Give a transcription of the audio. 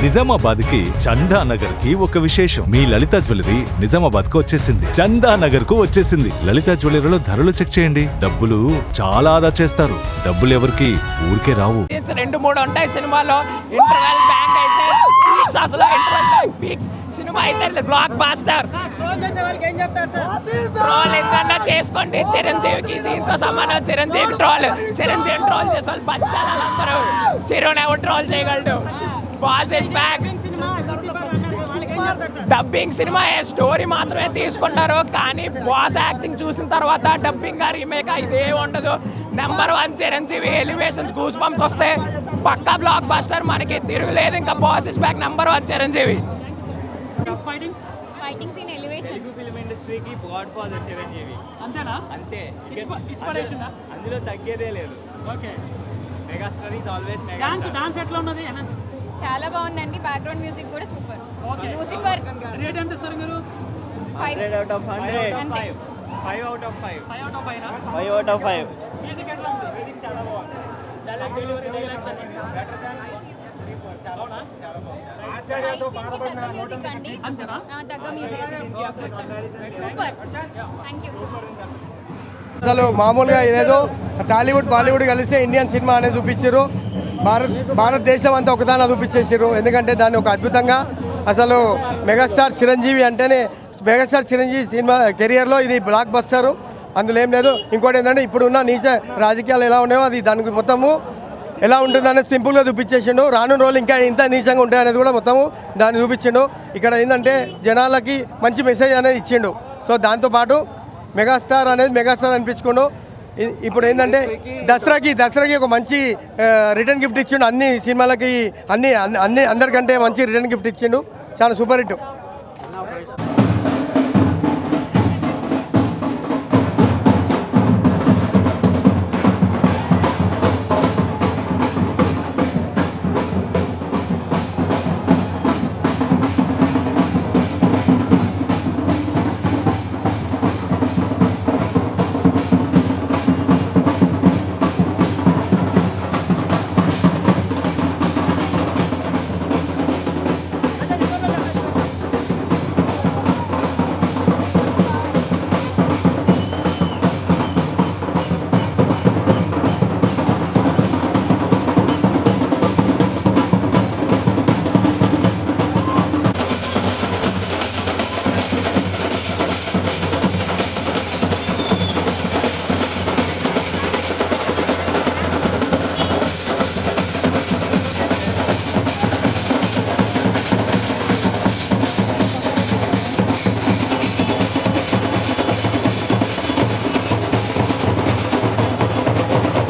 నిజామాబాద్ కి చందా నగర్ కి ఒక విశేషం. మీ లలిత జ్యువెలరీ నిజామాబాద్ కు వచ్చేసింది. చందా నగర్ కు వచ్చేసింది. లలిత జ్యువెలరీలో ధరలు చెక్ చేయండి. డబ్బులు చాలా ఆదా చేస్తారు. డబ్బులు ఎవరికి ఊరికే రావు. 2-3 ఉంటాయి సినిమాలో. ఇంటర్వెల్ బ్యాంక్ అయితే అసలు ఇంటర్వెల్ బ్యాంక్ పీక్స్ సినిమా అయితే బ్లాక్ బాస్టర్. ట్రోల్ ఎక్కడన్నా చేసుకోండి. చిరంజీవికి దీంతో సమానం. చిరంజీవి ట్రోల్ చేసే వాళ్ళు బచ్చాలందరూ. చిరుని ఎవరు ట్రోల్ చేయగలడు. Boss is back. Dubbing cinema story మాత్రమే తీసుకుంటారు, కానీ బాస్ యాక్టింగ్ చూసిన తర్వాత డబ్బింగ్ రీమేక్ ఇదే ఉండదు. #1 చిరంజీవి ఎలివేషన్స్ గూస్ బంప్స్ వస్తే పక్కా బ్లాక్ బస్టర్. మనకి తిరుగులేదు. ఇంకా boss is back. #1 Chiranjeevi. Fighting scene elevation. Film ఇండస్ట్రీకి godfather చిరంజీవి. అంతేనా? అంతే. ఇన్స్పిరేషన్. అందులో తగ్గేదే లేదు. Okay. Megastar is always megastar. Dance ఎట్లా ఉన్నది? చాలా బాగుందండి. బ్యాక్గ్రౌండ్ మ్యూజిక్ కూడా సూపర్. ఓకే. లూసిఫర్ రేట్ ఎంత ఇస్తారు మీరు? 100 out of 100. 5 out of 5. 5 out of 5 నా? 5 out of 5. మ్యూజిక్ ఎట్లా ఉంది? మ్యూజిక్ చాలా బాగుంది. డైలాగ్ డెలివరీ డైలాగ్స్ అన్ని బెటర్ దాన్ 3-4. చాలా బాగుంది. మ్యూజిక్ అండి. అంతేనా? తగ్గ మ్యూజిక్ సూపర్. Thank you. అసలు మామూలుగా ఏదో టాలీవుడ్ బాలీవుడ్ కలిస్తే ఇండియన్ సినిమా అనేది చూపించారు. భారతదేశం అంతా ఒకదాన్ని చూపించేసారు. ఎందుకంటే దాన్ని ఒక అద్భుతంగా అసలు మెగాస్టార్ చిరంజీవి అంటేనే మెగాస్టార్ చిరంజీవి సినిమా కెరియర్లో ఇది బ్లాక్ బస్టరు. అందులో ఏం లేదు. ఇంకోటి ఏంటంటే ఇప్పుడున్న నీచ రాజకీయాలు ఎలా ఉన్నాయో అది దానికి మొత్తము ఎలా ఉంటుందనేది సింపుల్గా చూపించేసిండు. రాను రోజులు ఇంకా ఇంత నీచంగా ఉంటాయనేది కూడా మొత్తము దాన్ని చూపించిండు. ఇక్కడ ఏంటంటే జనాలకి మంచి మెసేజ్ అనేది ఇచ్చిండు. సో దాంతోపాటు మెగాస్టార్ అనిపించుకుండు. ఇప్పుడు ఏంటంటే దసరాకి ఒక మంచి రిటర్న్ గిఫ్ట్ ఇచ్చిండు. అన్ని సినిమాలకి అందరికంటే మంచి రిటర్న్ గిఫ్ట్ ఇచ్చిండు. చాలా సూపర్ హిట్.